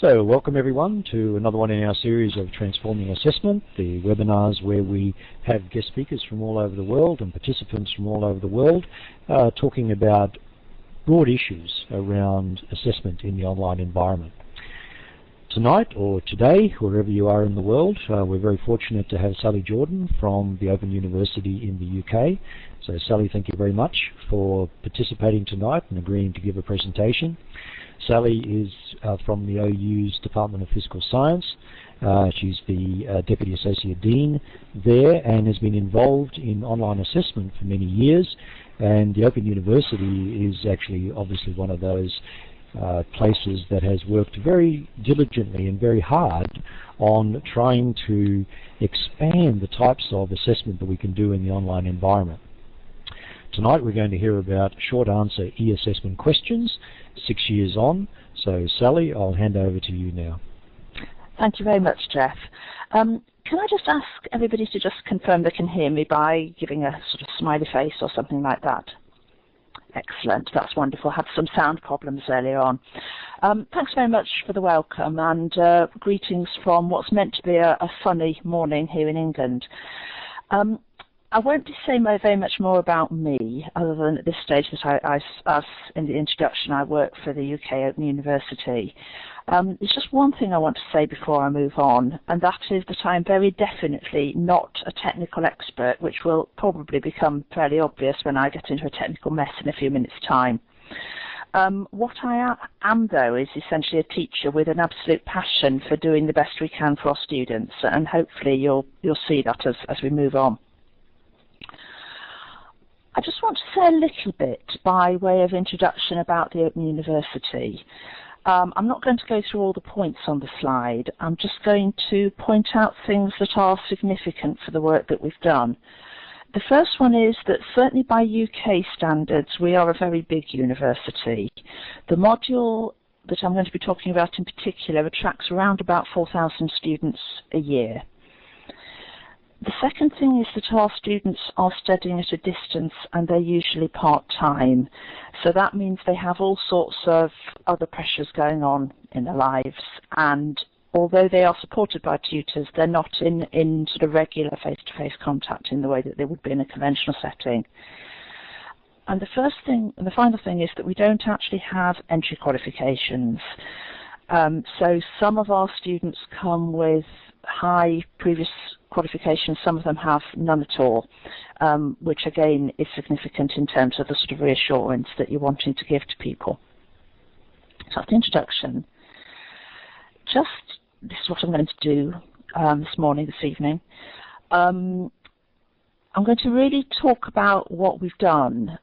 So welcome everyone to another one in our series of Transforming Assessment, the webinars where we have guest speakers from all over the world and participants from all over the world talking about broad issues around assessment in the online environment. Tonight or today, wherever you are in the world, we're very fortunate to have Sally Jordan from the Open University in the UK. So Sally, thank you very much for participating tonight and agreeing to give a presentation. Sally is from the OU's Department of Physical Science. She's the Deputy Associate Dean there and has been involved in online assessment for many years. And the Open University is actually obviously one of those places that has worked very diligently and very hard on trying to expand the types of assessment that we can do in the online environment. Tonight we're going to hear about short answer e-assessment questions, 6 years on. So Sally, I'll hand over to you now. Thank you very much, Jeff. Can I just ask everybody to just confirm they can hear me by giving a sort of smiley face or something like that? Excellent, that's wonderful. Had some sound problems earlier on. Thanks very much for the welcome and greetings from what's meant to be a sunny morning here in England. I won't be saying very much more about me, other than at this stage that as in the introduction, I work for the UK Open University. There's just one thing I want to say before I move on, and that is that I'm very definitely not a technical expert, which will probably become fairly obvious when I get into a technical mess in a few minutes' time. What I am, though, is essentially a teacher with an absolute passion for doing the best we can for our students, and hopefully you'll see that as we move on. I just want to say a little bit by way of introduction about the Open University. I'm not going to go through all the points on the slide. I'm just going to point out things that are significant for the work that we've done. The first one is that certainly by UK standards, we are a very big university. The module that I'm going to be talking about in particular attracts around about 4,000 students a year. The second thing is that our students are studying at a distance and they're usually part-time. So that means they have all sorts of other pressures going on in their lives. And although they are supported by tutors, they're not in sort of regular face-to-face contact in the way that they would be in a conventional setting. And the final thing is that we don't actually have entry qualifications. So some of our students come with high previous qualifications, some of them have none at all, which again is significant in terms of the sort of reassurance that you're wanting to give to people. So that's the introduction. This is what I'm going to do this evening. I'm going to really talk about what we've done.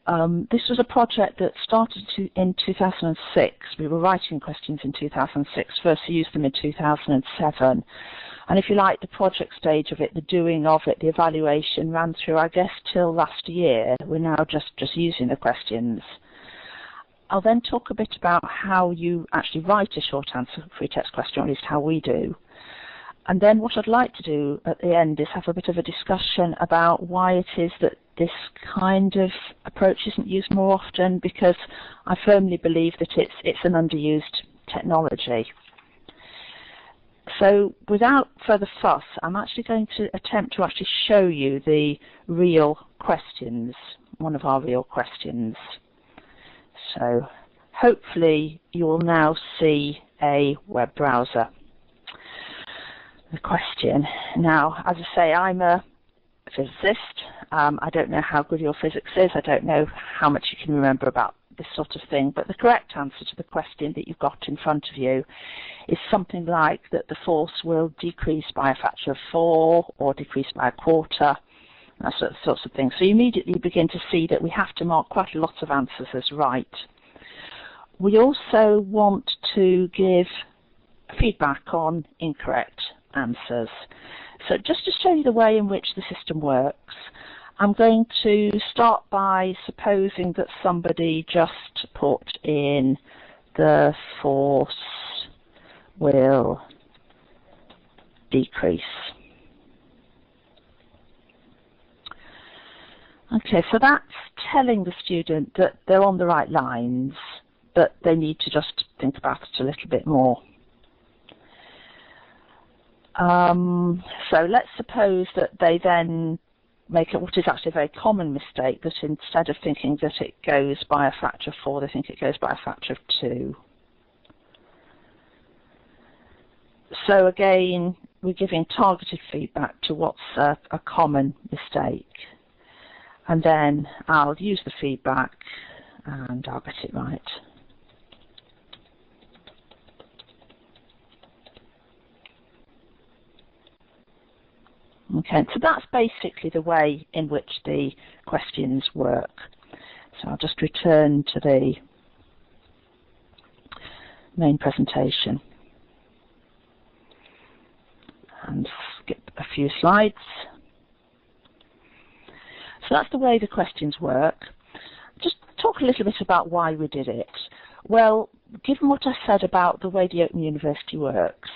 This was a project that started in 2006. We were writing questions in 2006, first used them in 2007. And if you like, the project stage of it, the doing of it, the evaluation ran through, I guess, till last year. We're now just using the questions. I'll then talk a bit about how you actually write a short answer free text question, or at least how we do. And then what I'd like to do at the end is have a bit of a discussion about why it is that this kind of approach isn't used more often, because I firmly believe that it's an underused technology. So without further fuss, I'm actually going to attempt to actually show you the real questions, one of our real questions. So hopefully you will now see a web browser. The question. Now, as I say, I'm a physicist. I don't know how good your physics is. I don't know how much you can remember about this sort of thing, but the correct answer to the question that you've got in front of you is something like that the force will decrease by a factor of 4 or decrease by a quarter, that sorts of things. So you immediately begin to see that we have to mark quite a lot of answers as right. We also want to give feedback on incorrect answers. So just to show you the way in which the system works, I'm going to start by supposing that somebody just put in the force will decrease. Okay, so that's telling the student that they're on the right lines, but they need to just think about it a little bit more. So let's suppose that they then make what is actually a very common mistake, that instead of thinking that it goes by a factor of 4, they think it goes by a factor of 2. So again, we're giving targeted feedback to what's a common mistake. And then I'll use the feedback and I'll get it right. Okay, so that's basically the way in which the questions work. So I'll just return to the main presentation and skip a few slides. So that's the way the questions work. Just talk a little bit about why we did it. Well, given what I said about the way the Open University works,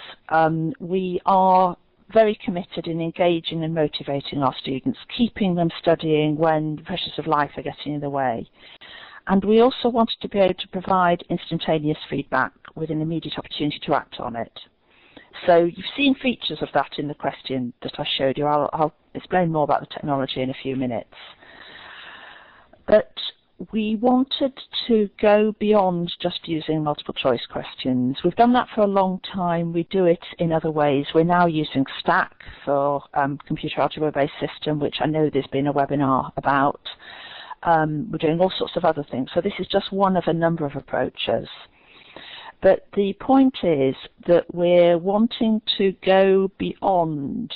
we are very committed in engaging and motivating our students, keeping them studying when the pressures of life are getting in the way. And we also wanted to be able to provide instantaneous feedback with an immediate opportunity to act on it. So you've seen features of that in the question that I showed you. I'll explain more about the technology in a few minutes. But we wanted to go beyond just using multiple choice questions. We've done that for a long time. We do it in other ways. We're now using Stack for computer algebra-based system, which I know there's been a webinar about. We're doing all sorts of other things. So this is just one of a number of approaches. But the point is that we're wanting to go beyond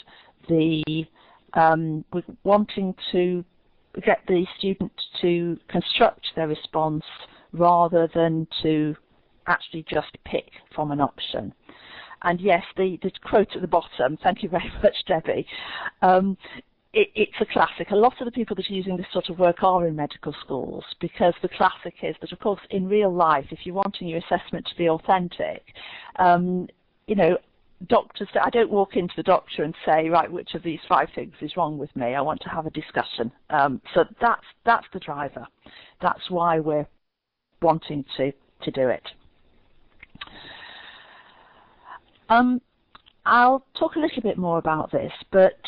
the, we're wanting to get the student to construct their response rather than to actually just pick from an option. And yes, the quote at the bottom, thank you very much, Debbie, it's a classic. A lot of the people that are using this sort of work are in medical schools, because the classic is that, of course, in real life, if you're wanting your assessment to be authentic, you know, doctors, I don't walk into the doctor and say, right, which of these 5 things is wrong with me? I want to have a discussion. So that's the driver. That's why we're wanting to do it. I'll talk a little bit more about this, but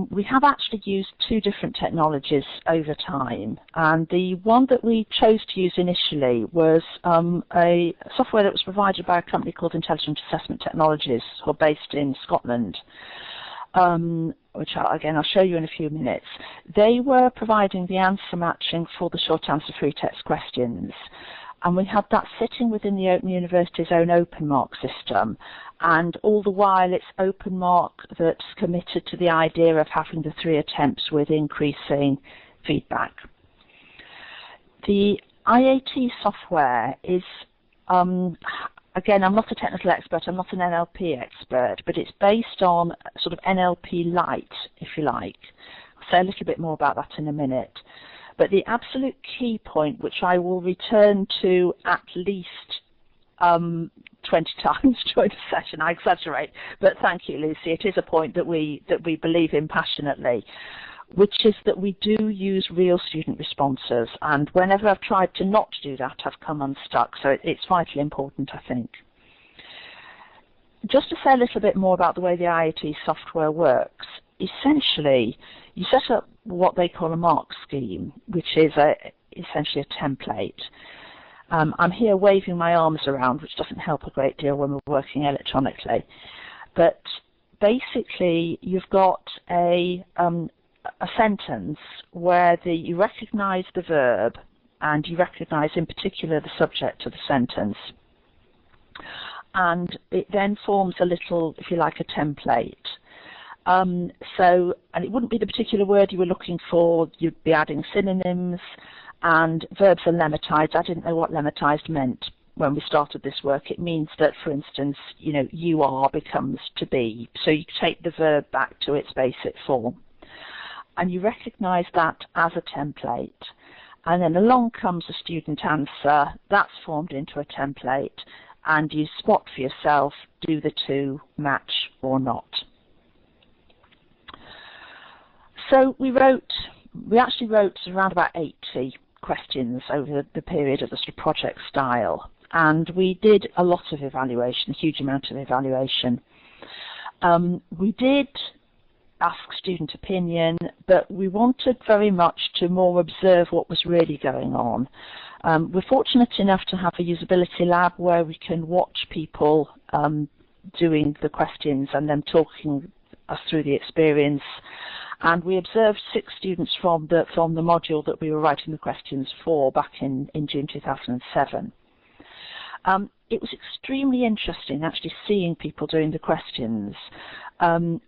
we have actually used 2 different technologies over time, and the one that we chose to use initially was a software that was provided by a company called Intelligent Assessment Technologies, who are based in Scotland, which again I'll show you in a few minutes. They were providing the answer matching for the short answer free text questions. And we had that sitting within the Open University's own OpenMark system. And all the while, it's OpenMark that's committed to the idea of having the 3 attempts with increasing feedback. The IAT software is, again, I'm not a technical expert, I'm not an NLP expert, but it's based on sort of NLP light, if you like. I'll say a little bit more about that in a minute. But the absolute key point, which I will return to at least 20 times during the session, I exaggerate, but thank you, Lucy. It is a point that we believe in passionately, which is that we do use real student responses. And whenever I've tried to not do that, I've come unstuck. So it's vitally important, I think. Just to say a little bit more about the way the IAT software works, essentially, you set up what they call a mark scheme, which is essentially a template. I'm here waving my arms around, which doesn't help a great deal when we're working electronically. But basically, you've got a sentence where you recognize the verb and you recognize in particular the subject of the sentence. And it then forms a little, if you like, a template. And it wouldn't be the particular word you were looking for, you'd be adding synonyms, and verbs are lemmatized. I didn't know what lemmatized meant when we started this work. It means that, for instance, you know, you are becomes to be. So you take the verb back to its basic form. And you recognize that as a template. And then along comes a student answer, that's formed into a template, and you spot for yourself, do the 2 match or not. So we actually wrote around about 80 questions over the period of the sort of project style, and we did a lot of evaluation, a huge amount of evaluation. We did ask student opinion, but we wanted very much to more observe what was really going on. We're fortunate enough to have a usability lab where we can watch people doing the questions and then talking us through the experience. And we observed 6 students from the module that we were writing the questions for back in June 2007. It was extremely interesting actually seeing people doing the questions.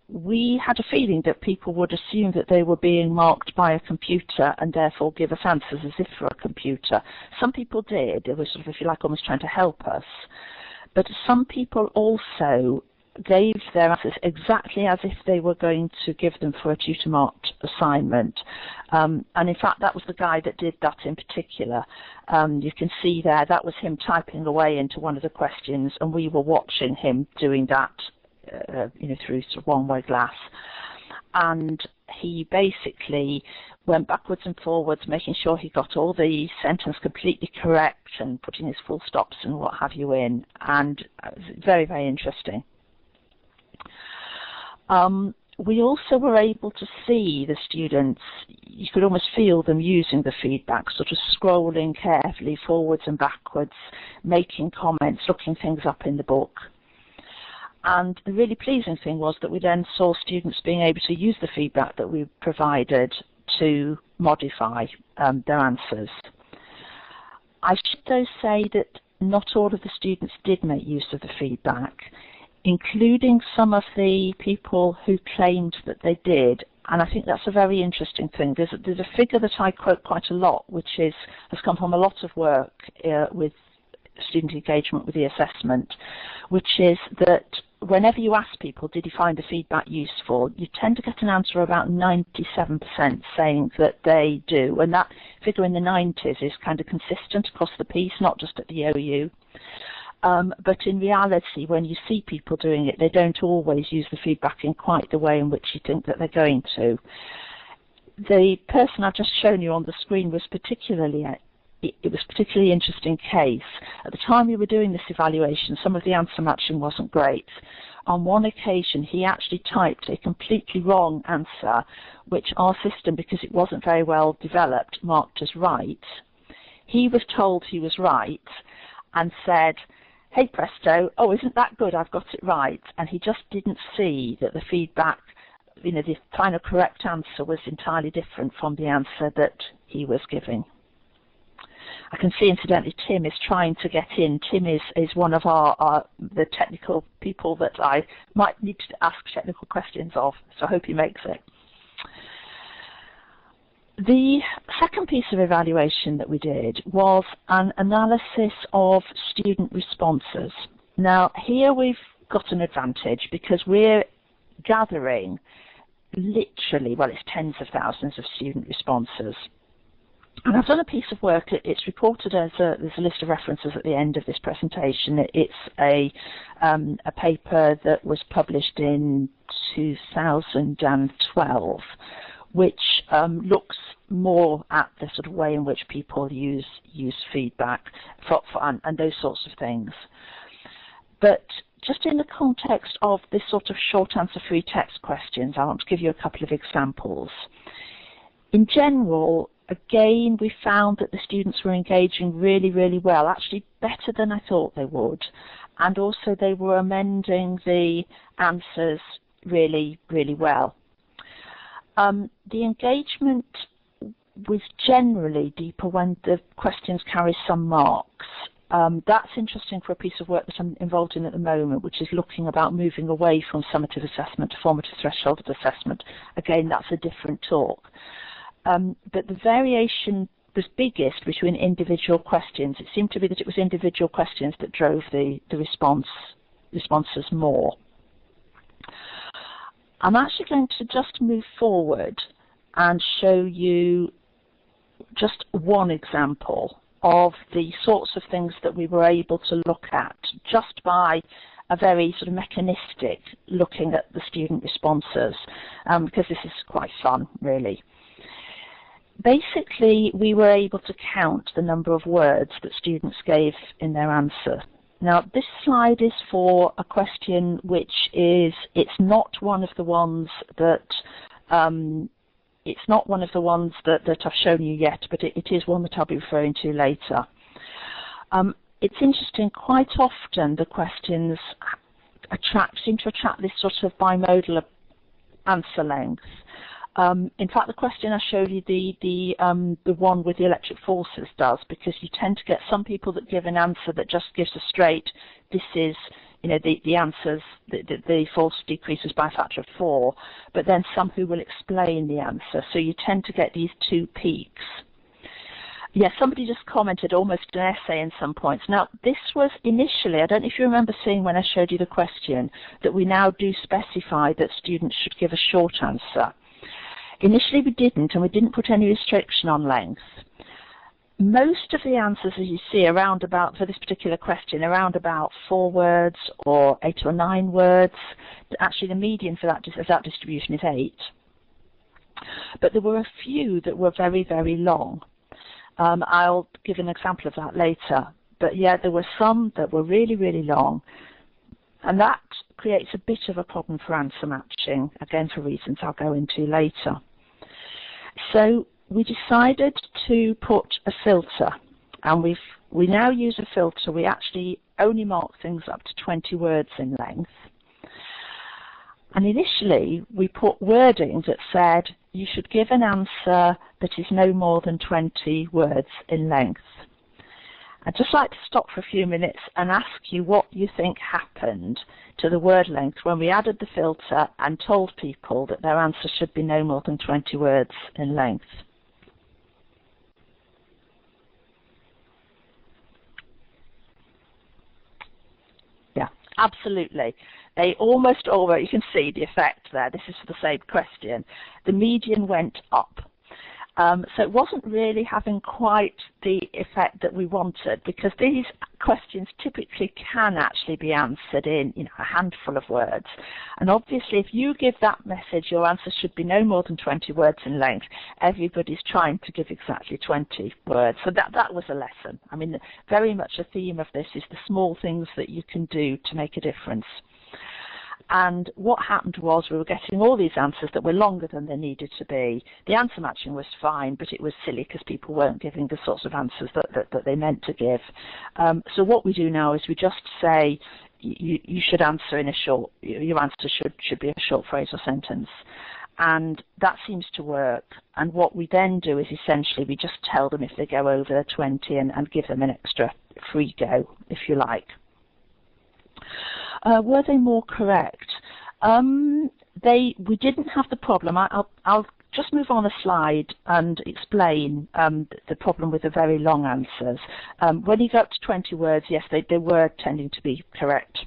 We had a feeling that people would assume that they were being marked by a computer and therefore give us answers as if for a computer. Some people did. They were sort of, if you like, almost trying to help us. But some people also gave their answers exactly as if they were going to give them for a tutor-marked assignment. And in fact, that was the guy that did that in particular. You can see there, that was him typing away into one of the questions, and we were watching him doing that through sort of one-way glass. And he basically went backwards and forwards, making sure he got all the sentence completely correct and putting his full stops and what have you in. And it was very, very interesting. We also were able to see the students, you could almost feel them using the feedback, sort of scrolling carefully forwards and backwards, making comments, looking things up in the book. And the really pleasing thing was that we then saw students being able to use the feedback that we provided to modify their answers. I should though say that not all of the students did make use of the feedback, including some of the people who claimed that they did. And I think that's a very interesting thing. There's a figure that I quote quite a lot, which has come from a lot of work with student engagement with the assessment, which is that whenever you ask people, did you find the feedback useful, you tend to get an answer about 97% saying that they do. And that figure in the 90s is kind of consistent across the piece, not just at the OU. But in reality, when you see people doing it, they don't always use the feedback in quite the way in which you think that they're going to. The person I've just shown you on the screen was particularly interesting case. At the time we were doing this evaluation, some of the answer matching wasn't great. On one occasion, he actually typed a completely wrong answer, which our system, because it wasn't very well developed, marked as right. He was told he was right and said, "Hey presto, oh, isn't that good, I've got it right." And he just didn't see that the feedback, the final correct answer was entirely different from the answer that he was giving. I can see, incidentally, Tim is trying to get in. Tim is one of the technical people that I might need to ask technical questions of, so I hope he makes it. The second piece of evaluation that we did was an analysis of student responses. Now, here we've got an advantage because we're gathering literally, well, it's tens of thousands of student responses. And I've done a piece of work. It's reported as there's a list of references at the end of this presentation. It's a paper that was published in 2012, which looks more at the sort of way in which people use feedback and those sorts of things. But just in the context of this sort of short answer free text questions, I want to give you a couple of examples. In general, again, we found that the students were engaging really, really well, actually better than I thought they would. And also they were amending the answers really, really well. The engagement was generally deeper when the questions carry some marks. That's interesting for a piece of work that I'm involved in at the moment, which is looking about moving away from summative assessment to formative thresholded assessment. Again, that's a different talk. But the variation was biggest between individual questions. It seemed to be that it was individual questions that drove the responses more. I'm actually going to just move forward and show you just one example of the sorts of things that we were able to look at just by a very sort of mechanistic looking at the student responses, because this is quite fun, really. Basically, we were able to count the number of words that students gave in their answer. Now, this slide is for a question which is, it's not one of the ones that I've shown you yet, but it is one that I'll be referring to later. It's interesting, quite often the questions seem to attract this sort of bimodal answer length. In fact, the question I showed you, the one with the electric forces, does, because you tend to get some people that give an answer that just gives a straight, this is, you know, the answers, the force decreases by a factor of 4, but then some who will explain the answer. So you tend to get these two peaks. Yeah, somebody just commented almost an essay in some points. Now, this was initially, I don't know if you remember seeing when I showed you the question, that we now do specify that students should give a short answer. Initially we didn't, and we didn't put any restriction on length. Most of the answers, as you see, around about, for this particular question, around about 4 words or 8 or 9 words. Actually, the median for that distribution is 8. But there were a few that were very, very long. I'll give an example of that later. But yeah, there were some that were really, really long. And that creates a bit of a problem for answer matching, again for reasons I'll go into later. So we decided to put a filter, and we now use a filter. We actually only mark things up to 20 words in length. And initially we put wording that said you should give an answer that is no more than 20 words in length. I'd just like to stop for a few minutes and ask you what you think happened to the word length when we added the filter and told people that their answer should be no more than 20 words in length. Yeah, absolutely. They almost always, you can see the effect there. This is for the same question. The median went up. So it wasn't really having quite the effect that we wanted, because these questions typically can actually be answered in, you know, a handful of words. And obviously, if you give that message, your answer should be no more than 20 words in length, everybody's trying to give exactly 20 words. So that was a lesson. I mean, very much a theme of this is the small things that you can do to make a difference. And what happened was we were getting all these answers that were longer than they needed to be. The answer matching was fine, but it was silly because people weren't giving the sorts of answers that they meant to give. So what we do now is we just say you should answer in a short, your answer should be a short phrase or sentence. And that seems to work. And what we then do is essentially we just tell them if they go over 20 and give them an extra free go, if you like. Were they more correct? We didn't have the problem. I'll just move on a slide and explain the problem with the very long answers. When you go up to 20 words, yes, they were tending to be correct.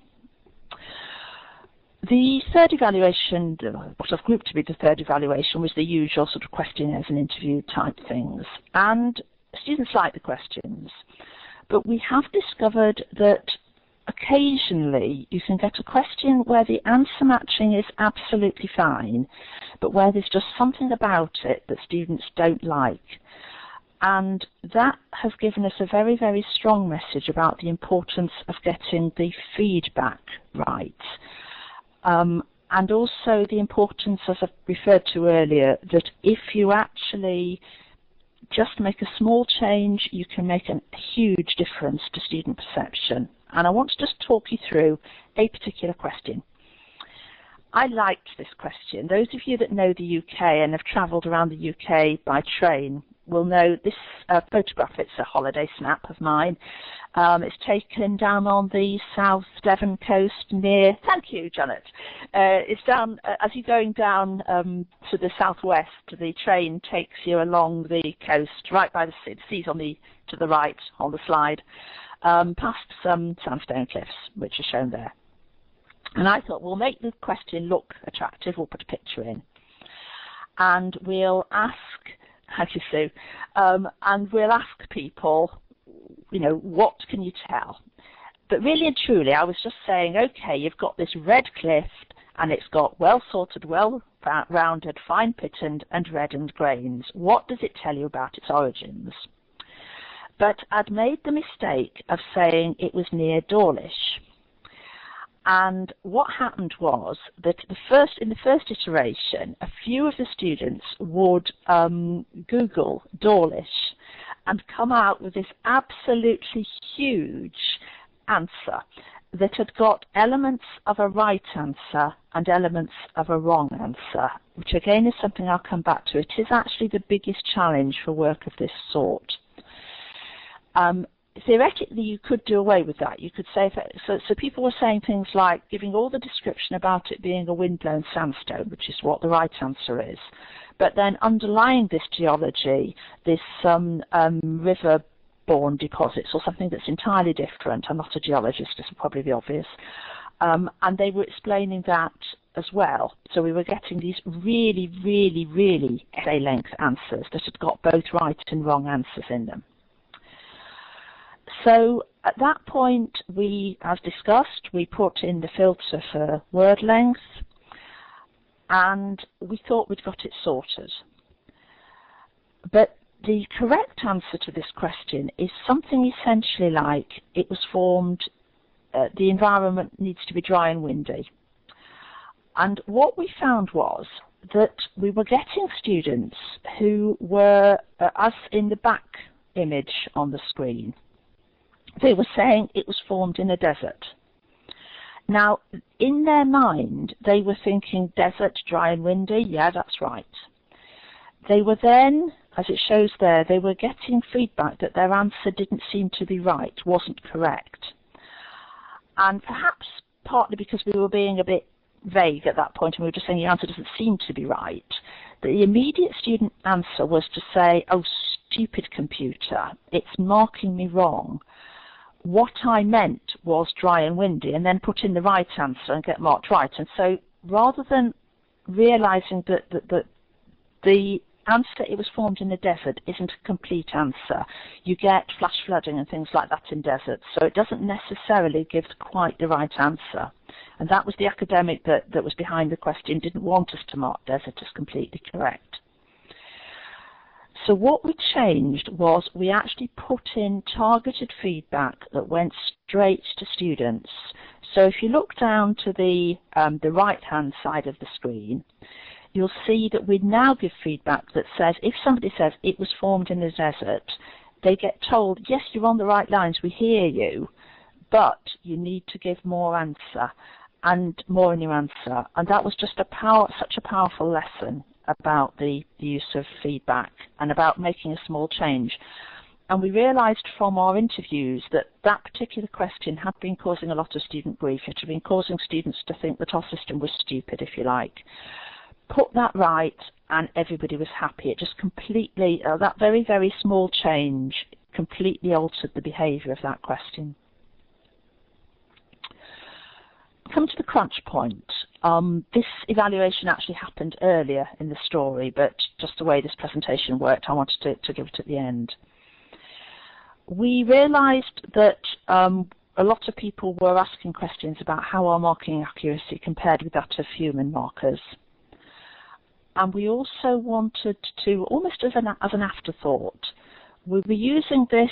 The third evaluation, what I've grouped to be the third evaluation, was the usual sort of questionnaires and interview type things. And students like the questions. But we have discovered that occasionally you can get a question where the answer matching is absolutely fine, but where there's just something about it that students don't like. And that has given us a very, very strong message about the importance of getting the feedback right. And also the importance, as I've referred to earlier, that if you actually just make a small change, you can make a huge difference to student perception. And I want to just talk you through a particular question. I liked this question. Those of you that know the UK and have travelled around the UK by train will know this photograph. It's a holiday snap of mine. It's taken down on the South Devon coast near, thank you, Janet. It's down, as you're going down to the southwest, the train takes you along the coast, right by the sea. The sea's to the right on the slide, past some sandstone cliffs, which are shown there. And I thought, we'll make the question look attractive. We'll put a picture in. And we'll ask, thank you, Sue, and we'll ask people, you know, what can you tell? But really and truly, I was just saying, okay, you've got this red cliff, and it's got well-sorted, well-rounded, fine-pitted and reddened grains. What does it tell you about its origins? but I'd made the mistake of saying it was near Dawlish. And what happened was that in the first iteration, a few of the students would Google Dawlish and come out with this absolutely huge answer that had got elements of a right answer and elements of a wrong answer, which again is something I'll come back to. It is actually the biggest challenge for work of this sort. Theoretically, you could do away with that. You could say, so people were saying things like giving all the description about it being a windblown sandstone, which is what the right answer is, but then underlying this geology, this river-borne deposits or something that's entirely different. I'm not a geologist, this will probably be obvious. And they were explaining that as well. So we were getting these really, really, really essay-length answers that had got both right and wrong answers in them. So at that point, as discussed, we put in the filter for word length, and we thought we'd got it sorted. But the correct answer to this question is something essentially like it was formed, the environment needs to be dry and windy. And what we found was that we were getting students who were, as in the back image on the screen, they were saying it was formed in a desert. Now, in their mind, they were thinking desert, dry and windy. Yeah, that's right. They were then, as it shows there, they were getting feedback that their answer didn't seem to be right, wasn't correct. And perhaps partly because we were being a bit vague at that point and we were just saying your answer doesn't seem to be right, the immediate student answer was to say, oh, stupid computer, it's marking me wrong. What I meant was dry and windy, and then put in the right answer and get marked right. And so rather than realizing that the answer it was formed in the desert isn't a complete answer, you get flash flooding and things like that in deserts, so it doesn't necessarily give quite the right answer. And that was the academic that was behind the question, didn't want us to mark desert as completely correct. So what we changed was we actually put in targeted feedback that went straight to students. So if you look down to the right-hand side of the screen, you'll see that we now give feedback that says, if somebody says it was formed in the desert, they get told, yes, you're on the right lines, we hear you, but you need to give more answer and more in your answer. And that was just such a powerful lesson about the use of feedback and about making a small change. And we realized from our interviews that that particular question had been causing a lot of student grief. It had been causing students to think that our system was stupid, if you like. Put that right and everybody was happy. It just completely, that very, very small change completely altered the behavior of that question. Come to the crunch point. This evaluation actually happened earlier in the story, but just the way this presentation worked, I wanted to give it at the end. We realized that a lot of people were asking questions about how our marking accuracy compared with that of human markers. And we also wanted to, almost as an afterthought, we were using this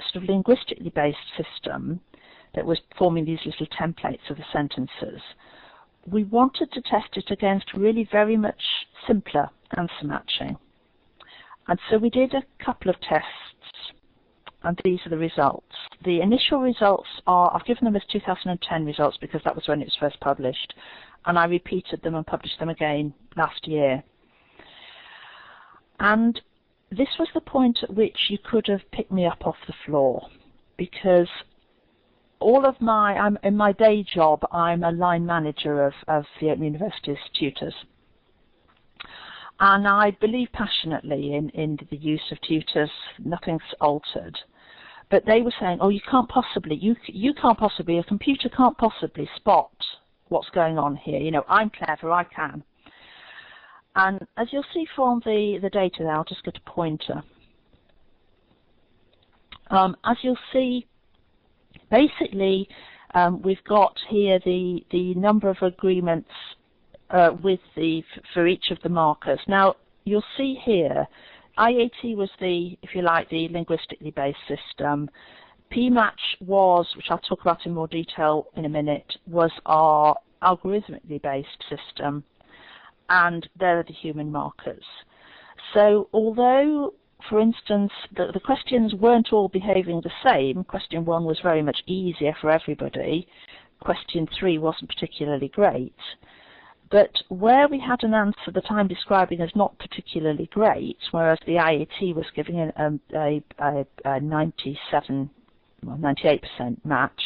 sort of linguistically-based system that was forming these little templates of the sentences. We wanted to test it against really very much simpler answer matching. And so we did a couple of tests, and these are the results. The initial results are, I've given them as 2010 results because that was when it was first published, and I repeated them and published them again last year. And this was the point at which you could have picked me up off the floor, because in my day job, I'm a line manager of the Open University's tutors. And I believe passionately in the use of tutors. Nothing's altered. But they were saying, oh, you can't possibly, a computer can't possibly spot what's going on here. You know, I'm clever, I can. And as you'll see from the data there, I'll just get a pointer. As you'll see, basically, we've got here the number of agreements for each of the markers. Now, you'll see here IAT was the, if you like, the linguistically based system. PMatch was, which I'll talk about in more detail in a minute, was our algorithmically based system, and there are the human markers. So although, for instance, the questions weren't all behaving the same, question 1 was very much easier for everybody, question 3 wasn't particularly great, but where we had an answer that I'm describing as not particularly great, whereas the IAT was giving a 98% match,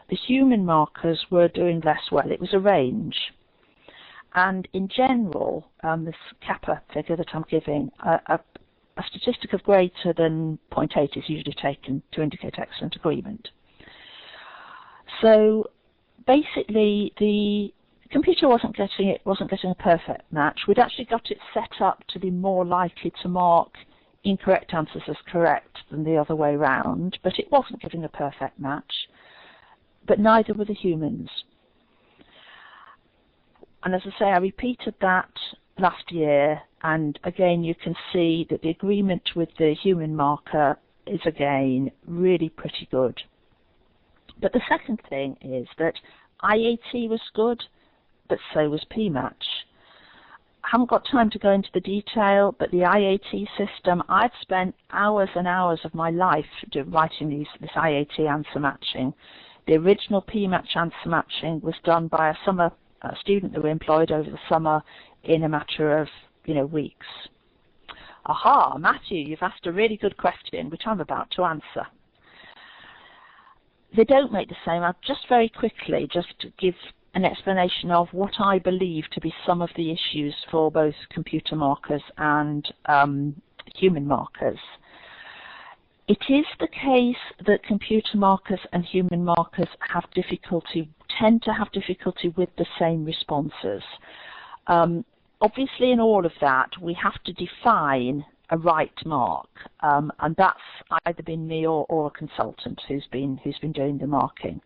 the human markers were doing less well. It was a range. And in general, this kappa figure that I'm giving, a statistic of greater than 0.8 is usually taken to indicate excellent agreement. So basically, the computer wasn't getting a perfect match. We'd actually got it set up to be more likely to mark incorrect answers as correct than the other way round, but it wasn't giving a perfect match. But neither were the humans. And as I say, I repeated that last year, and again you can see that the agreement with the human marker is again really pretty good. But the second thing is that IAT was good, but so was PMatch. I haven't got time to go into the detail, but the IAT system, I've spent hours and hours of my life writing this IAT answer matching. The original PMatch answer matching was done by a student that we employed over the summer in a matter of, weeks. Aha, Matthew, you've asked a really good question, which I'm about to answer. They don't make the same. I'll just very quickly just give an explanation of what I believe to be some of the issues for both computer markers and human markers. It is the case that computer markers and human markers tend to have difficulty with the same responses. Obviously, in all of that, we have to define a right mark, and that's either been me or a consultant who's been doing the marking.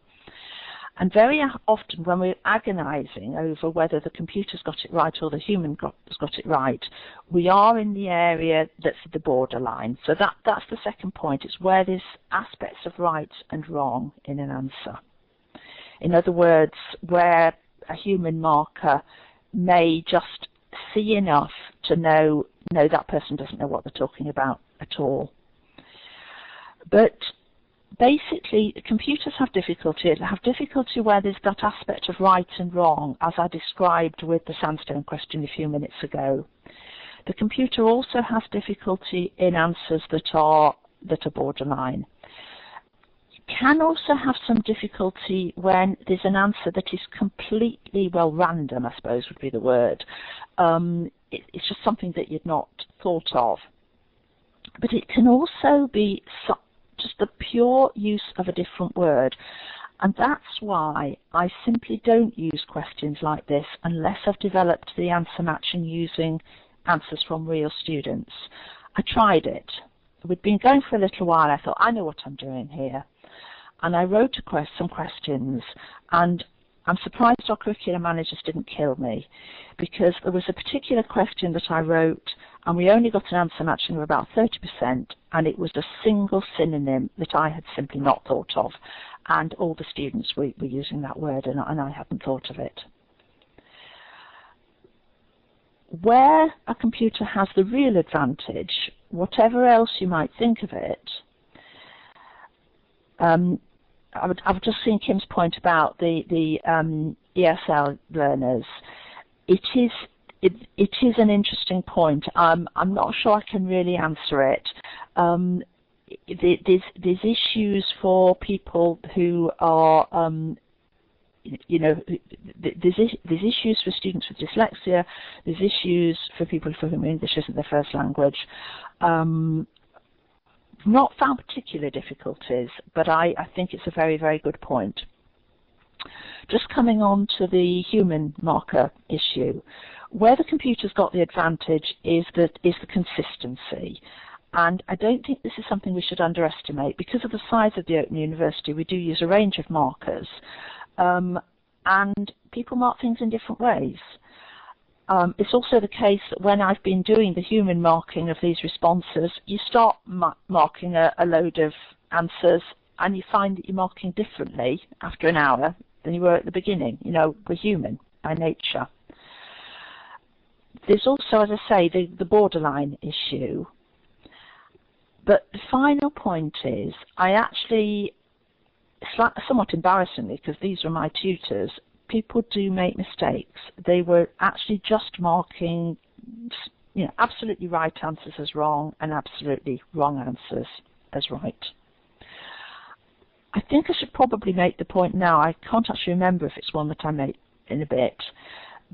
And very often when we're agonizing over whether the computer's got it right or the human has got it right, we are in the area that's the borderline. So that's the second point. It's where there's aspects of right and wrong in an answer. In other words, where a human marker may just see enough to know, no, that person doesn't know what they're talking about at all. But basically, computers have difficulty. They have difficulty where there's that aspect of right and wrong, as I described with the sandstone question a few minutes ago. The computer also has difficulty in answers that are borderline. It can also have some difficulty when there's an answer that is completely, random, I suppose would be the word. It's just something that you'd not thought of. But it can also be just the pure use of a different word. And that's why I simply don't use questions like this unless I've developed the answer matching using answers from real students. I tried it. We'd been going for a little while. I thought, I know what I'm doing here. And I wrote some questions, and I'm surprised our curriculum managers didn't kill me, because there was a particular question that I wrote and we only got an answer matching of about 30%, and it was a single synonym that I had simply not thought of, and all the students were using that word, and I hadn't thought of it. Where a computer has the real advantage, whatever else you might think of it, I've just seen Kim's point about the ESL learners. It is an interesting point. I'm not sure I can really answer it. There's issues for people who are, there's issues for students with dyslexia. There's issues for people for whom English isn't their first language. Not found particular difficulties, but I think it's a very, very good point. Just coming on to the human marker issue, where the computer's got the advantage is the consistency. And I don't think this is something we should underestimate. Because of the size of the Open University, we do use a range of markers. And people mark things in different ways. It's also the case that when I've been doing the human marking of these responses, you start marking a load of answers and you find that you're marking differently after an hour than you were at the beginning. You know, we're human by nature. There's also, as I say, the borderline issue. But the final point is, I actually, somewhat embarrassingly, because these were my tutors, people do make mistakes. They were actually just marking, you know, absolutely right answers as wrong and absolutely wrong answers as right. I think I should probably make the point now. I can't actually remember if it's one that I made in a bit,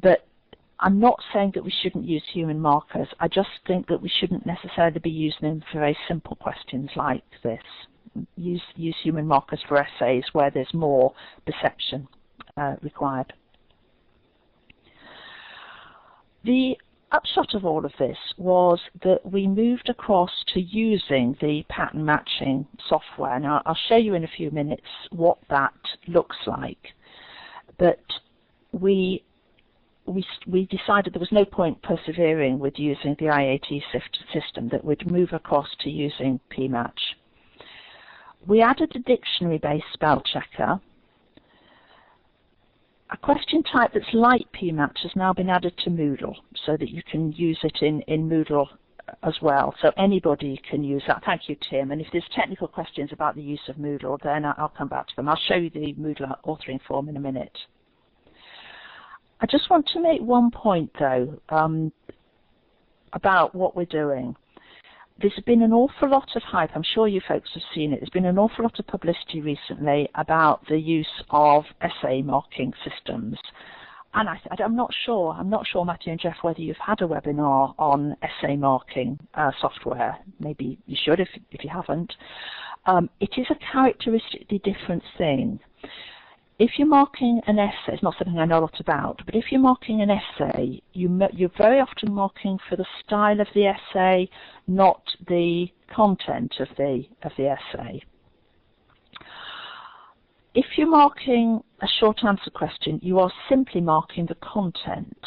but I'm not saying that we shouldn't use human markers. I just think that we shouldn't necessarily be using them for very simple questions like this. Use human markers for essays where there's more perception required. The upshot of all of this was that we moved across to using the pattern matching software. Now, I'll show you in a few minutes what that looks like, but we decided there was no point persevering with using the IAT system, that we'd move across to using PMatch. We added a dictionary-based spell checker. A question type that's like PMatch has now been added to Moodle so that you can use it in Moodle as well. So anybody can use that. Thank you, Tim. And if there's technical questions about the use of Moodle, then I'll come back to them. I'll show you the Moodle authoring form in a minute. I just want to make one point, though, about what we're doing. There's been an awful lot of hype. I'm sure you folks have seen it. There's been an awful lot of publicity recently about the use of essay marking systems. And I'm not sure, Matthew and Jeff, whether you've had a webinar on essay marking software. Maybe you should if you haven't. It is a characteristically different thing. If you're marking an essay, it's not something I know a lot about, but if you're marking an essay, you're very often marking for the style of the essay, not the content of the essay. If you're marking a short answer question, you are simply marking the content.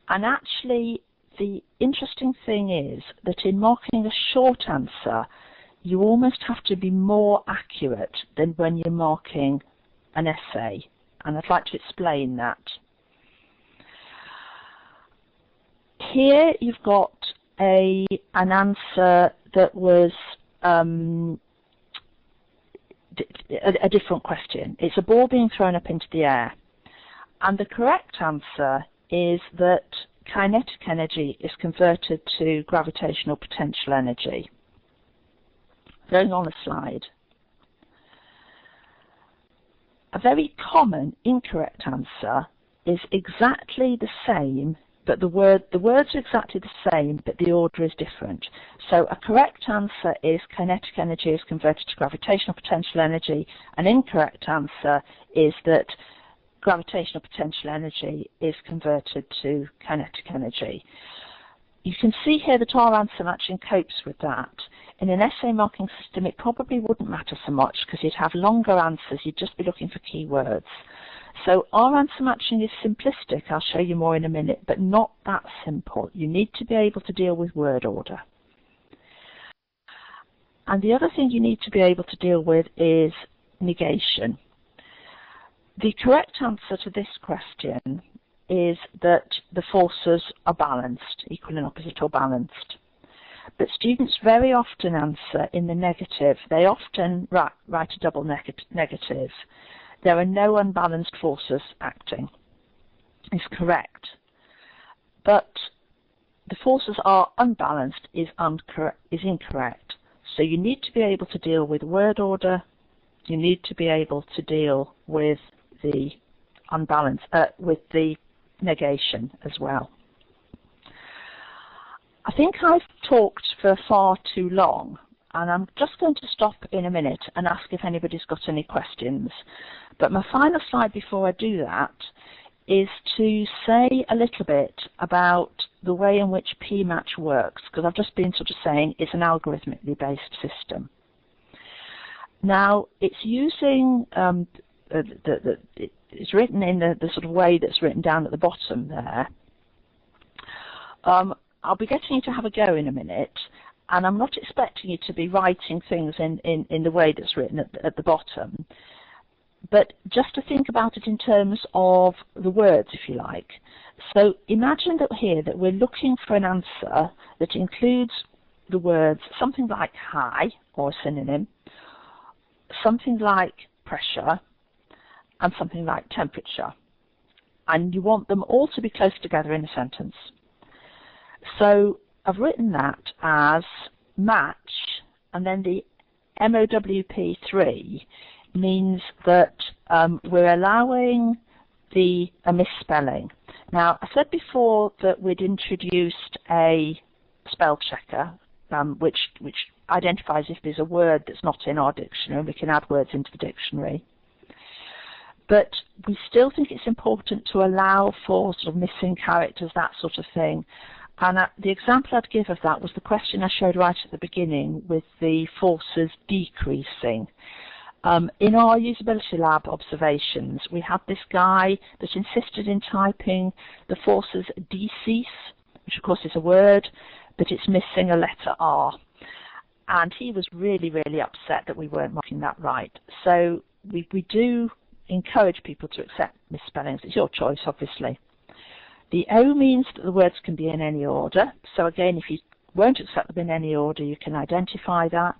And actually, the interesting thing is that in marking a short answer, you almost have to be more accurate than when you're marking an essay, and I'd like to explain that. Here you've got an answer that was a different question. It's a ball being thrown up into the air, and the correct answer is that kinetic energy is converted to gravitational potential energy. Going on the slide. A very common incorrect answer is exactly the same, but the words are exactly the same, but the order is different. So a correct answer is kinetic energy is converted to gravitational potential energy. An incorrect answer is that gravitational potential energy is converted to kinetic energy. You can see here that our answer matching copes with that. In an essay marking system, it probably wouldn't matter so much because you'd have longer answers, you'd just be looking for keywords. So our answer matching is simplistic, I'll show you more in a minute, but not that simple. You need to be able to deal with word order. And the other thing you need to be able to deal with is negation. The correct answer to this question is that the forces are balanced, equal and opposite or balanced. But students very often answer in the negative. They often write a double negative. There are no unbalanced forces acting. It's correct. But the forces are unbalanced is incorrect. So you need to be able to deal with word order. You need to be able to deal with the with the negation as well. I think I've talked for far too long, and I'm just going to stop in a minute and ask if anybody's got any questions. But my final slide before I do that is to say a little bit about the way in which PMatch works, because I've just been sort of saying it's an algorithmically based system. Now, it's using, it's written in the sort of way that's written down at the bottom there. I'll be getting you to have a go in a minute, and I'm not expecting you to be writing things in the way that's written at the bottom, but just to think about it in terms of the words, if you like. So imagine that here that we're looking for an answer that includes the words something like high, or a synonym, something like pressure, and something like temperature. And you want them all to be close together in a sentence. So I've written that as match, and then the MOWP3 means that we're allowing a misspelling. Now, I said before that we'd introduced a spell checker, which identifies if there's a word that's not in our dictionary, and we can add words into the dictionary. But we still think it's important to allow for sort of missing characters, that sort of thing. And the example I'd give of that was the question I showed right at the beginning with the forces decreasing. In our usability lab observations, we had this guy that insisted in typing the forces decease, which of course is a word, but it's missing a letter R. And he was really, really upset that we weren't marking that right. So we do encourage people to accept misspellings. It's your choice, obviously. The O means that the words can be in any order. So again, if you won't accept them in any order, you can identify that.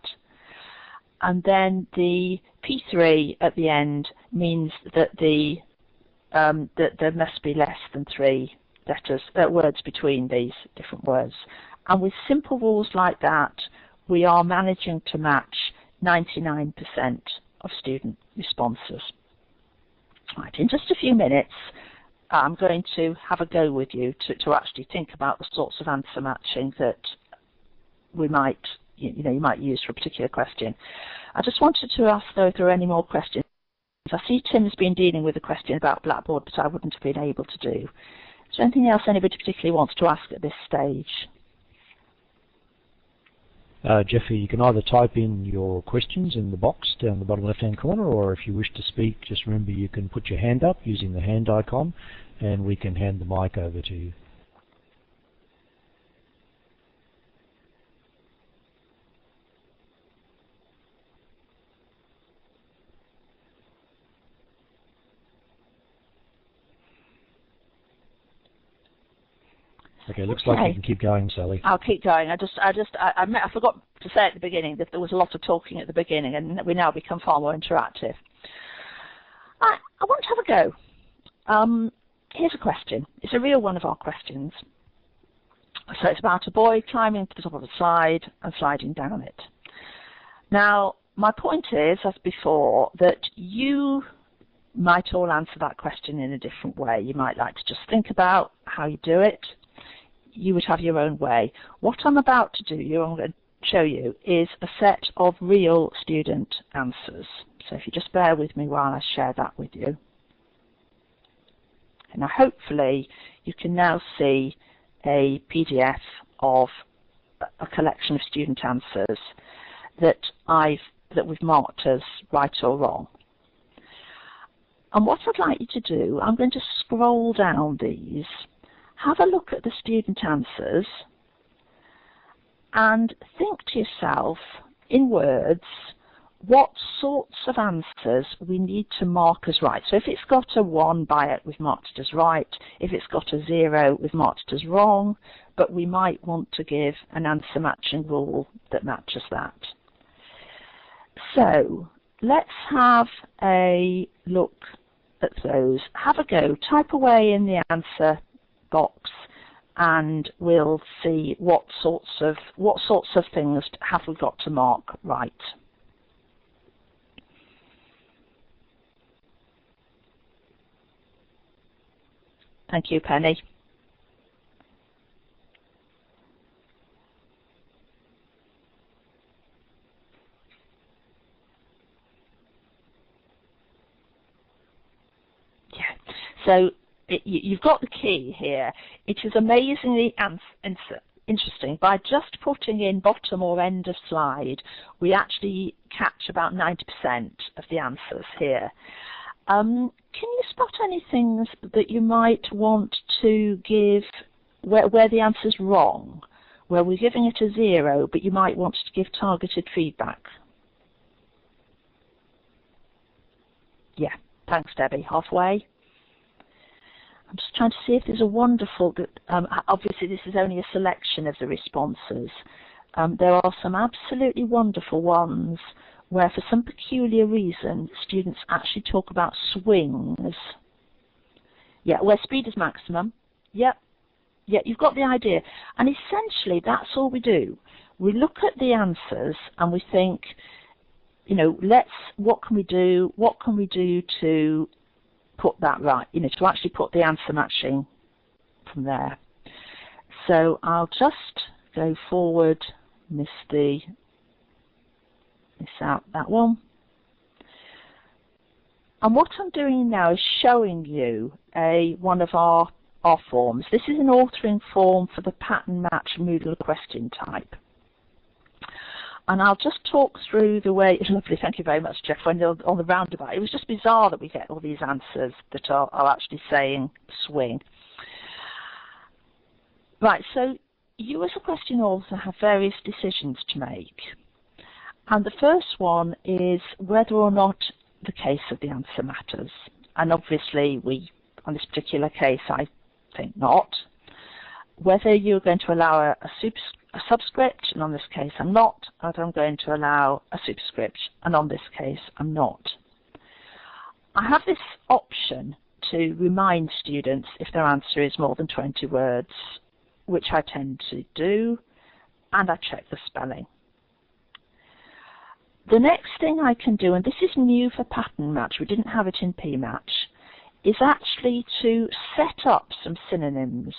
And then the P3 at the end means that that there must be less than 3 letters, words between these different words. And with simple rules like that, we are managing to match 99% of student responses. Right, in just a few minutes, I'm going to have a go with you to actually think about the sorts of answer matching that we might, you might use for a particular question. I just wanted to ask, though, if there are any more questions. I see Tim's been dealing with a question about Blackboard, but I wouldn't have been able to do. Is there anything else anybody particularly wants to ask at this stage? Jeffrey, you can either type in your questions in the box down the bottom left-hand corner, or if you wish to speak, just remember you can put your hand up using the hand icon, and we can hand the mic over to you. Okay, looks like you can keep going, Sally. I'll keep going. I forgot to say at the beginning that there was a lot of talking at the beginning, and we now become far more interactive. I want to have a go. Here's a question. It's a real one of our questions. So it's about a boy climbing to the top of a slide and sliding down it. Now, my point is, as before, that you might all answer that question in a different way. You might like to just think about how you do it. You would have your own way. What I'm about to do, I'm going to show you, is a set of real student answers. So if you just bear with me while I share that with you. And now hopefully you can now see a PDF of a collection of student answers that we've marked as right or wrong. And what I'd like you to do, I'm going to scroll down these, have a look at the student answers, and think to yourself, in words, what sorts of answers we need to mark as right. So if it's got a 1 by it, we've marked it as right. If it's got a 0, we've marked it as wrong. But we might want to give an answer matching rule that matches that. So let's have a look at those. Have a go. Type away in the answer box, and we'll see what sorts of things have we got to mark right. Thank you, Penny. Yeah. So you've got the key here. It is amazingly interesting. By just putting in bottom or end of slide, we actually catch about 90% of the answers here. Can you spot any things that you might want to give where the answer's wrong, where we're giving it a 0, but you might want to give targeted feedback. Yeah, thanks, Debbie. Halfway. I'm just trying to see if there's a wonderful, obviously this is only a selection of the responses. There are some absolutely wonderful ones where for some peculiar reason students actually talk about swings. Yeah, where speed is maximum. Yep. Yeah, you've got the idea. And essentially that's all we do. We look at the answers and we think, you know, what can we do? What can we do to put that right? You know, to actually put the answer matching from there. So I'll just go forward, miss out that one. And what I'm doing now is showing you one of our forms. This is an authoring form for the pattern match Moodle question type. And I'll just talk through the way, lovely, thank you very much, Jeff, when you're on the roundabout. It was just bizarre that we get all these answers that are actually saying swing. Right, so you as a question author have various decisions to make. And the first one is whether or not the case of the answer matters. And obviously, on this particular case, I think not. Whether you're going to allow a subscript, and on this case I'm not, and I'm going to allow a superscript, and on this case I'm not. I have this option to remind students if their answer is more than 20 words, which I tend to do, and I check the spelling. The next thing I can do, and this is new for pattern match, we didn't have it in PMatch, is actually to set up some synonyms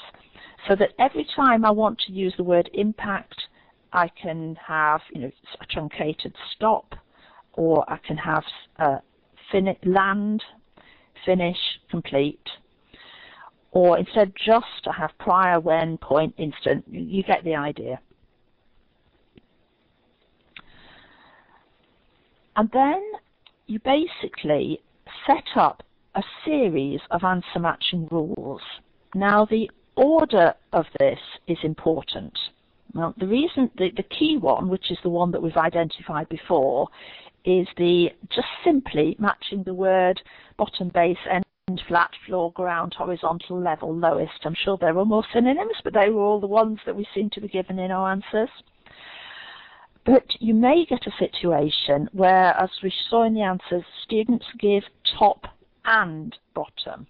so that every time I want to use the word impact, I can have, you know, a truncated stop, or I can have land, finish, complete, or instead just I have prior, when, point, instant. You get the idea. And then you basically set up a series of answer matching rules. Now the order of this is important. Now the reason, the key one, which is the one that we've identified before, is just simply matching the word bottom, base, end, flat, floor, ground, horizontal, level, lowest. I'm sure there were more synonyms, but they were all the ones that we seem to be given in our answers. But you may get a situation where, as we saw in the answers, students give top and bottom.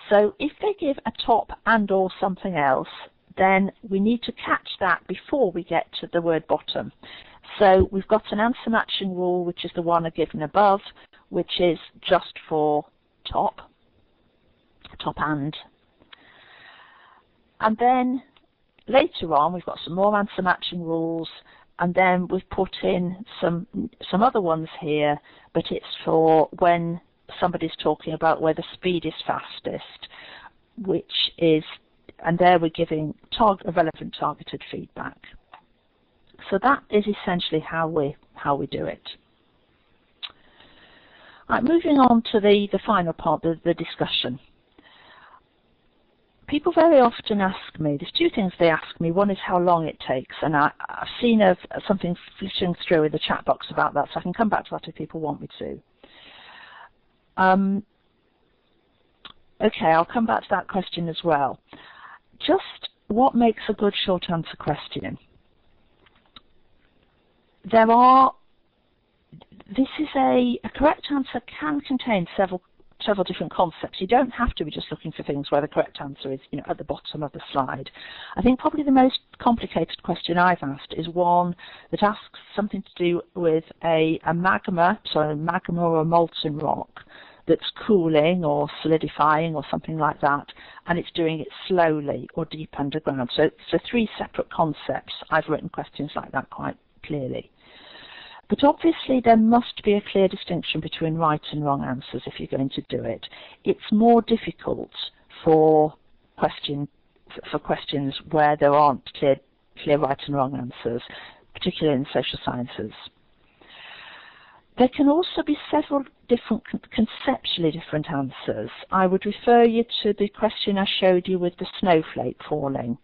So if they give a top and or something else, then we need to catch that before we get to the word bottom. So we've got an answer matching rule, which is the one I've given above, which is just for top and. And then later on, we've got some more answer matching rules, and then we've put in some other ones here, but it's for when somebody's talking about where the speed is fastest, which is, and there we're giving relevant targeted feedback. So that is essentially how we do it. Right, moving on to the final part, the discussion. People very often ask me, there's two things they ask me. One is how long it takes, and I've seen something flitting through in the chat box about that, so I can come back to that if people want me to. Okay, I'll come back to that question as well. Just what makes a good short answer question? This is a correct answer can contain several different concepts. You don't have to be just looking for things where the correct answer is, you know, at the bottom of the slide. I think probably the most complicated question I've asked is one that asks something to do with a magma or a molten rock that's cooling or solidifying or something like that, and it's doing it slowly or deep underground. So three separate concepts. I've written questions like that quite clearly. But obviously there must be a clear distinction between right and wrong answers if you're going to do it. It's more difficult for questions where there aren't clear right and wrong answers, particularly in social sciences. There can also be several different, conceptually different answers. I would refer you to the question I showed you with the snowflake falling.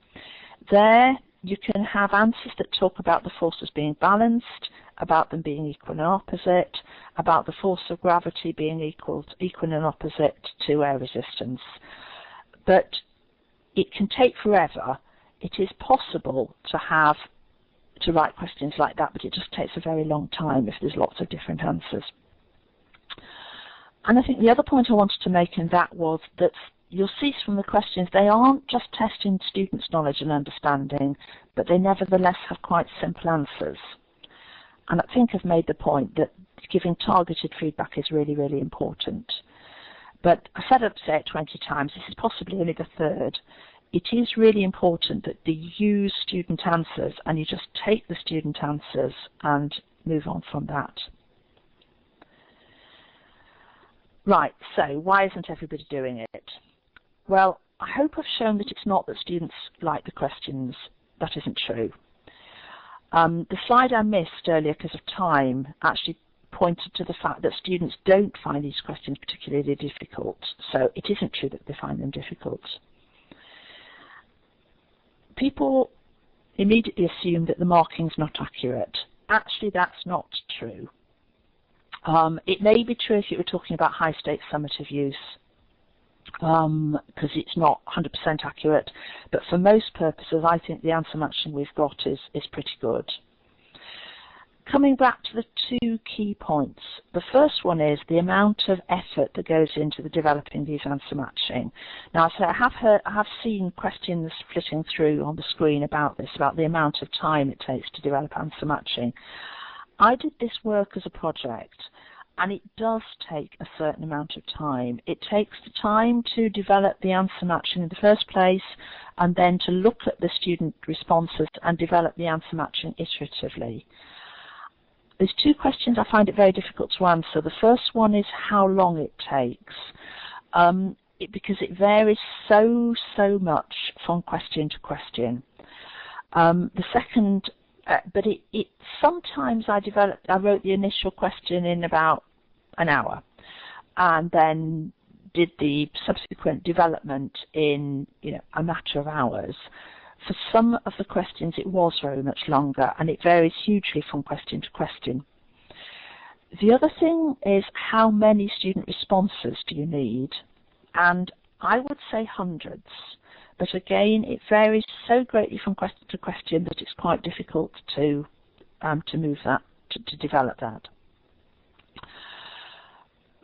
There you can have answers that talk about the forces being balanced, about them being equal and opposite, about the force of gravity being equal and opposite to air resistance. But it can take forever. It is possible to write questions like that, but it just takes a very long time if there's lots of different answers. And I think the other point I wanted to make in that was that you'll see from the questions they aren't just testing students' knowledge and understanding, but they nevertheless have quite simple answers. And I think I've made the point that giving targeted feedback is really, really important. But I said I'd say it 20 times. This is possibly only the third. It is really important that you use student answers and you just take the student answers and move on from that. Right, so why isn't everybody doing it? Well, I hope I've shown that it's not that students like the questions. That isn't true. The slide I missed earlier because of time actually pointed to the fact that students don't find these questions particularly difficult. So it isn't true that they find them difficult. People immediately assume that the marking's not accurate. Actually, that's not true. It may be true if you were talking about high-stakes summative use, because it's not 100% accurate, but for most purposes, I think the answer matching we've got is pretty good. Coming back to the two key points, the first one is the amount of effort that goes into developing these answer matching. Now, so I have seen questions flitting through on the screen about this, about the amount of time it takes to develop answer matching. I did this work as a project, and it does take a certain amount of time. It takes the time to develop the answer matching in the first place, and then to look at the student responses and develop the answer matching iteratively. There's two questions I find it very difficult to answer. The first one is how long it takes, because it varies so much from question to question. The second, but sometimes I wrote the initial question in about an hour, and then did the subsequent development in a matter of hours. For some of the questions it was very much longer, and it varies hugely from question to question. The other thing is how many student responses do you need, and I would say hundreds, but again it varies so greatly from question to question that it's quite difficult to move that, to develop that.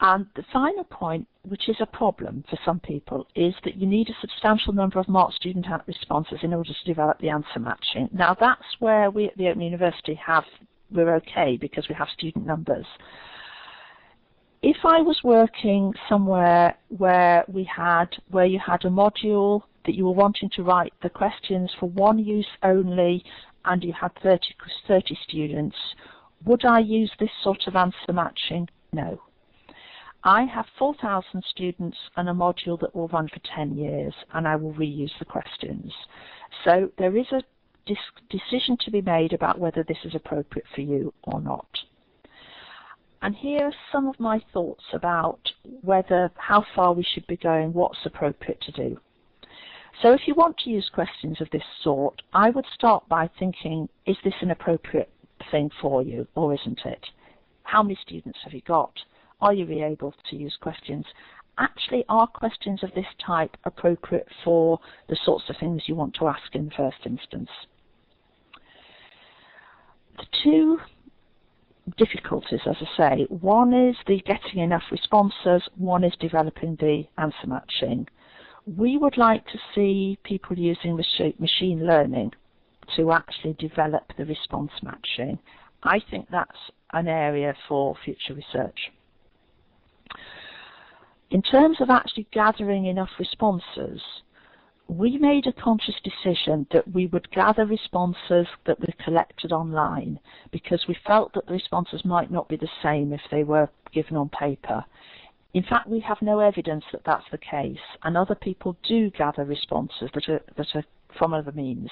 And the final point, which is a problem for some people, is that you need a substantial number of marked student responses in order to develop the answer matching. Now that's where we at the Open University we're okay, because we have student numbers. If I was working somewhere where you had a module that you were wanting to write the questions for one use only, and you had 30 students, would I use this sort of answer matching? No. I have 4,000 students and a module that will run for 10 years, and I will reuse the questions. So there is a decision to be made about whether this is appropriate for you or not. And here are some of my thoughts about how far we should be going, what's appropriate to do. So if you want to use questions of this sort, I would start by thinking, is this an appropriate thing for you, or isn't it? How many students have you got? Are you really able to use questions? Actually, are questions of this type appropriate for the sorts of things you want to ask in the first instance? The two difficulties, as I say, one is the getting enough responses, one is developing the answer matching. We would like to see people using machine learning to actually develop the response matching. I think that's an area for future research. In terms of actually gathering enough responses, we made a conscious decision that we would gather responses that were collected online, because we felt that the responses might not be the same if they were given on paper. In fact, we have no evidence that that's the case, and other people do gather responses that are from other means.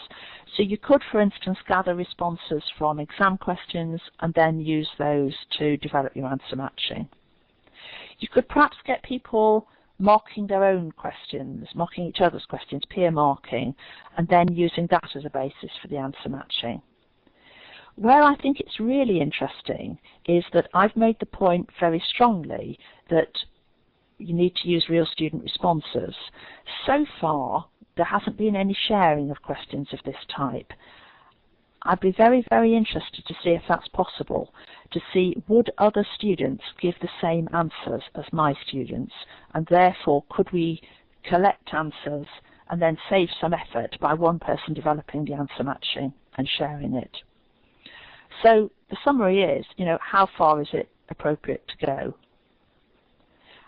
So you could, for instance, gather responses from exam questions and then use those to develop your answer matching. You could perhaps get people marking their own questions, marking each other's questions, peer marking, and then using that as a basis for the answer matching. Where I think it's really interesting is that I've made the point very strongly that you need to use real student responses. So far, there hasn't been any sharing of questions of this type. I'd be very, very interested to see if that's possible, to see would other students give the same answers as my students, and therefore could we collect answers and then save some effort by one person developing the answer matching and sharing it. So the summary is, how far is it appropriate to go?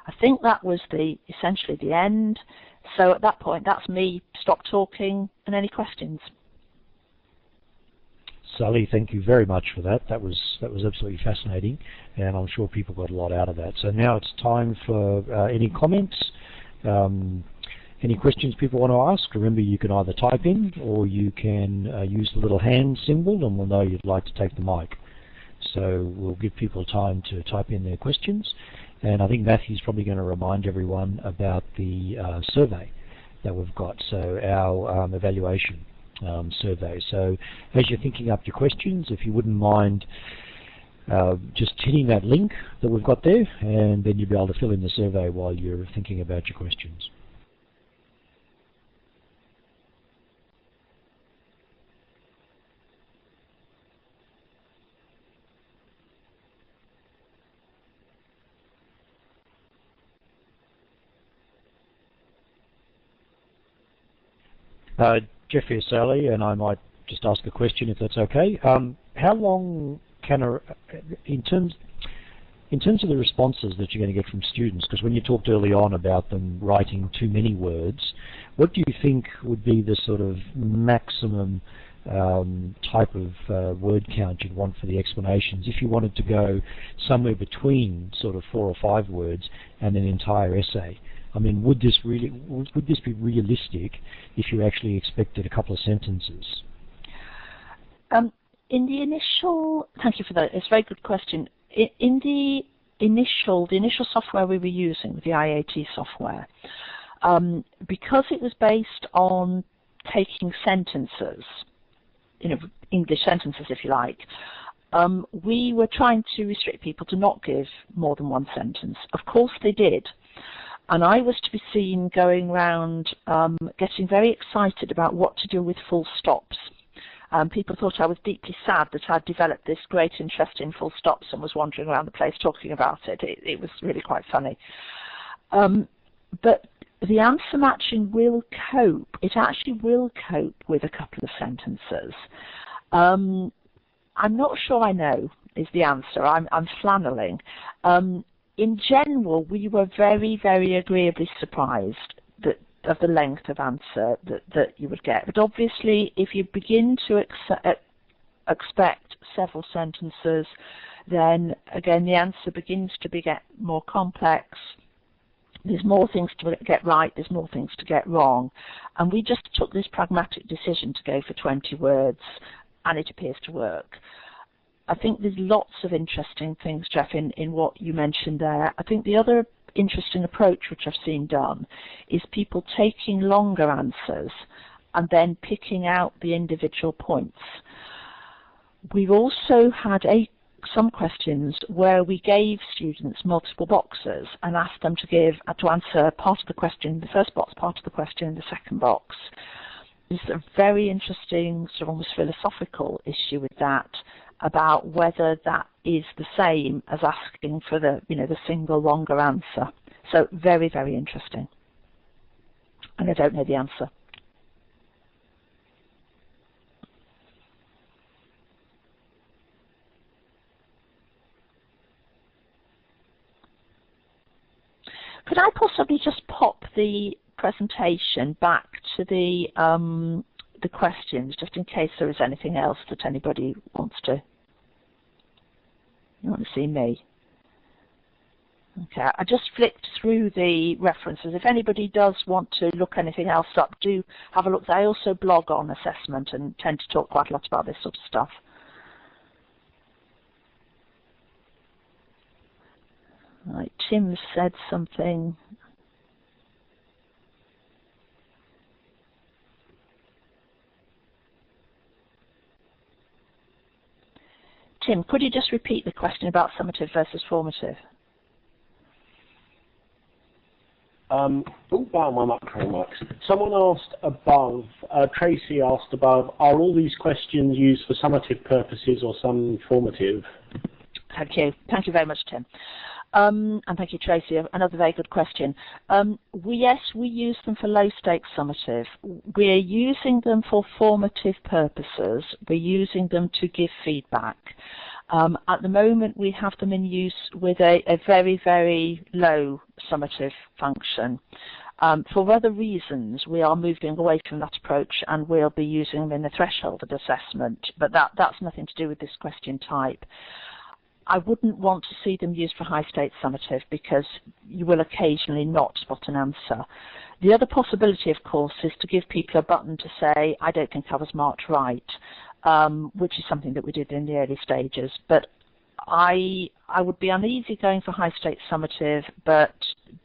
I think that was essentially the end. So at that point, that's me, stop talking, and any questions. Sally, thank you very much for that. That was absolutely fascinating, and I'm sure people got a lot out of that. So now it's time for any comments, any questions people want to ask. Remember, you can either type in or you can use the little hand symbol, and we'll know you'd like to take the mic. So we'll give people time to type in their questions. And I think Matthew's probably going to remind everyone about the survey that we've got, so our evaluation survey. So as you're thinking up your questions, if you wouldn't mind just hitting that link that we've got there, and then you'll be able to fill in the survey while you're thinking about your questions. Jeffrey or Sally, and I might just ask a question if that's okay. How long can in terms of the responses that you're going to get from students, because when you talked early on about them writing too many words, what do you think would be the sort of maximum type of word count you'd want for the explanations if you wanted to go somewhere between sort of 4 or 5 words and an entire essay? I mean, would this be realistic if you actually expected a couple of sentences? In the initial, thank you for that. It's a very good question. In the initial software we were using, the IAT software, because it was based on taking sentences, English sentences, if you like, we were trying to restrict people to not give more than one sentence. Of course, they did. And I was to be seen going around getting very excited about what to do with full stops. People thought I was deeply sad that I'd developed this great interest in full stops and was wandering around the place talking about it. It was really quite funny. But the answer matching will cope. It actually will cope with a couple of sentences. I'm not sure I know is the answer. I'm flanneling. In general, we were very, very agreeably surprised of the length of answer that you would get. But obviously, if you begin to expect several sentences, then again the answer begins to get more complex. There's more things to get right, there's more things to get wrong. And we just took this pragmatic decision to go for 20 words, and it appears to work. I think there's lots of interesting things, Jeff, in what you mentioned there. I think the other interesting approach which I've seen done is people taking longer answers and then picking out the individual points. We've also had some questions where we gave students multiple boxes and asked them to answer part of the question in the first box, part of the question in the second box. There's a very interesting, sort of almost philosophical issue with that, about whether that is the same as asking for the single longer answer. So very, very interesting. And I don't know the answer. Could I possibly just pop the presentation back to the questions, just in case there is anything else that anybody wants to see me? Okay, I just flicked through the references. If anybody does want to look anything else up, do have a look. I also blog on assessment and tend to talk quite a lot about this sort of stuff. Right, Tim said something. Tim, could you just repeat the question about summative versus formative? Wow, my microphone works. Someone asked above, Tracy asked above, are all these questions used for summative purposes or some formative? Thank you. Thank you very much, Tim. And thank you, Tracy. Another very good question. Yes, we use them for low-stakes summative. We're using them for formative purposes. We're using them to give feedback. At the moment, we have them in use with a very, very low summative function. For other reasons, we are moving away from that approach, and we'll be using them in the thresholded assessment, but that's nothing to do with this question type. I wouldn't want to see them used for high-stakes summative because you will occasionally not spot an answer. The other possibility, of course, is to give people a button to say, I don't think I was marked right, which is something that we did in the early stages. But I would be uneasy going for high-stakes summative, but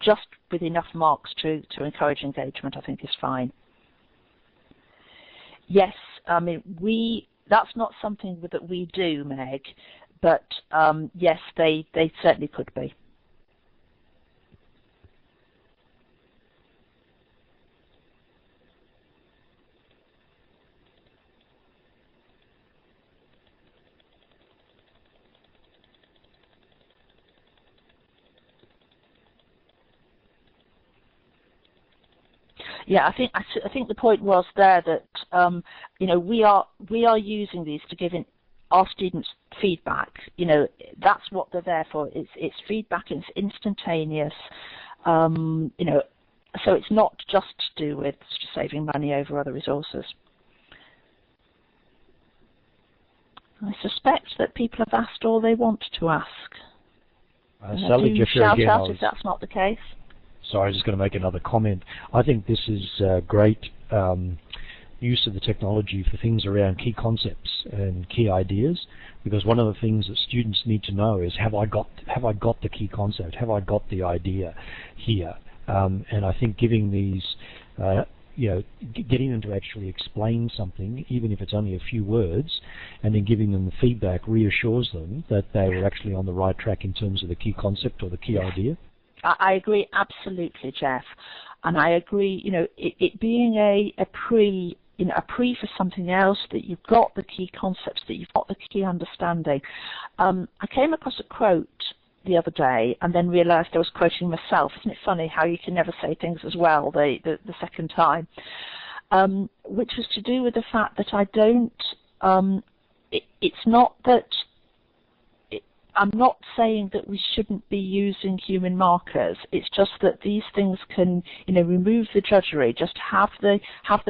just with enough marks to encourage engagement, I think is fine. Yes, I mean, that's not something that we do, Meg. But yes, they certainly could be. Yeah, I think the point was there that you know, we are using these to give our students feedback. You know, that's what they're there for. It's feedback. It's instantaneous. You know, so it's not just to do with saving money over other resources. I suspect that people have asked all they want to ask. Sally, do shout out if that's not the case. Sorry, I'm just going to make another comment. I think this is great use of the technology for things around key concepts and key ideas, because one of the things that students need to know is, have I got the key concept? Have I got the idea here? And I think giving these, you know, getting them to actually explain something, even if it's only a few words, and then giving them the feedback reassures them that they were actually on the right track in terms of the key concept or the key idea. I agree absolutely, Jeff, and I agree. You know, it being a pre for something else, that you've got the key concepts, that you've got the key understanding. I came across a quote the other day and then realised I was quoting myself. Isn't it funny how you can never say things as well the second time? Which was to do with the fact that I don't. It's not that. I'm not saying that we shouldn't be using human markers. It's just that these things can, you know, remove the drudgery. Just have the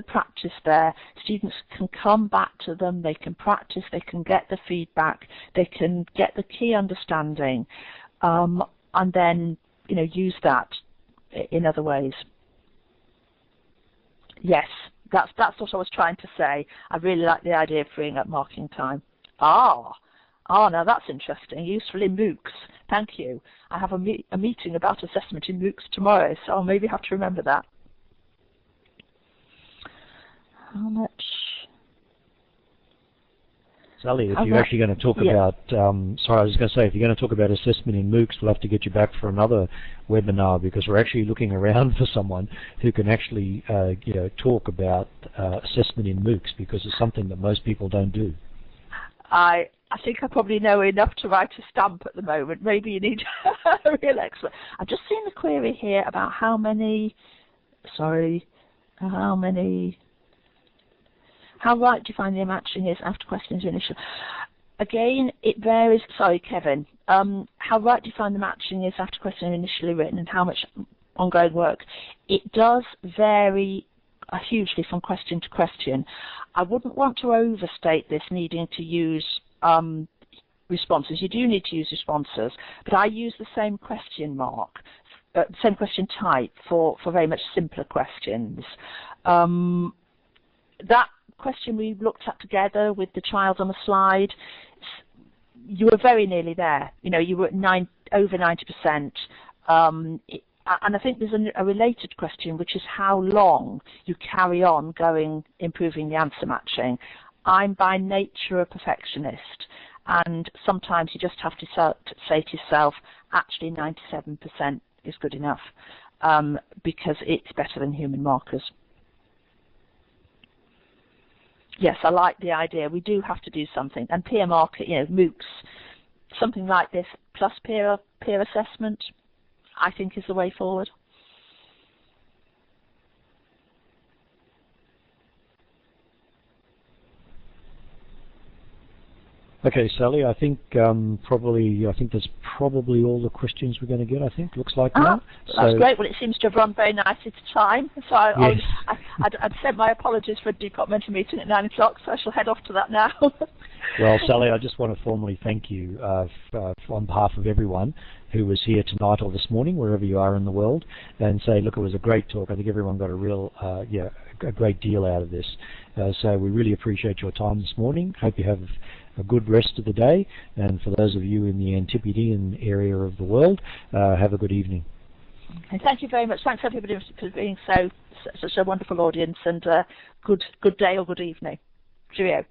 practice there. Students can come back to them. They can practice. They can get the feedback. They can get the key understanding, and then, you know, use that in other ways. Yes, that's what I was trying to say. I really like the idea of freeing up marking time. Now that's interesting. Useful in MOOCs. Thank you. I have a meeting about assessment in MOOCs tomorrow, so I'll maybe have to remember that. How much? Sally, if you're actually going to talk about, sorry, I was going to say, if you're going to talk about assessment in MOOCs, we'll have to get you back for another webinar, because we're actually looking around for someone who can actually, you know, talk about assessment in MOOCs, because it's something that most people don't do. I think I probably know enough to write a stamp at the moment. Maybe you need a real expert. I've just seen the query here about how right defined the matching is after questions initial. Again, it varies. Sorry, Kevin. How right defined the matching is after question initially written and how much ongoing work. It does vary hugely from question to question. I wouldn't want to overstate this needing to use responses. You do need to use responses, but I use the same question mark, same question type for very much simpler questions. That question we looked at together with the child on the slide, you were very nearly there. You know, you were at over 90%. And I think there's a related question, which is how long you carry on improving the answer matching. I'm by nature a perfectionist, and sometimes you just have to say to yourself, actually 97% is good enough, because it's better than human markers. Yes, I like the idea. We do have to do something. And peer marker, you know, MOOCs, something like this, plus peer assessment, I think is the way forward. Okay, Sally, I think that's probably all the questions we're going to get, I think. Looks like now. That's great. Well, it seems to have run very nicely to time. So yes. I'd sent my apologies for a departmental meeting at 9 o'clock, so I shall head off to that now. Well, Sally, I just want to formally thank you on behalf of everyone who was here tonight or this morning, wherever you are in the world, and say, look, it was a great talk. I think everyone got a great deal out of this. So we really appreciate your time this morning. Hope you have a good rest of the day, and for those of you in the Antipodean area of the world, have a good evening. Okay, thank you very much. Thanks everybody for being such a wonderful audience, and good day or good evening. Cheerio.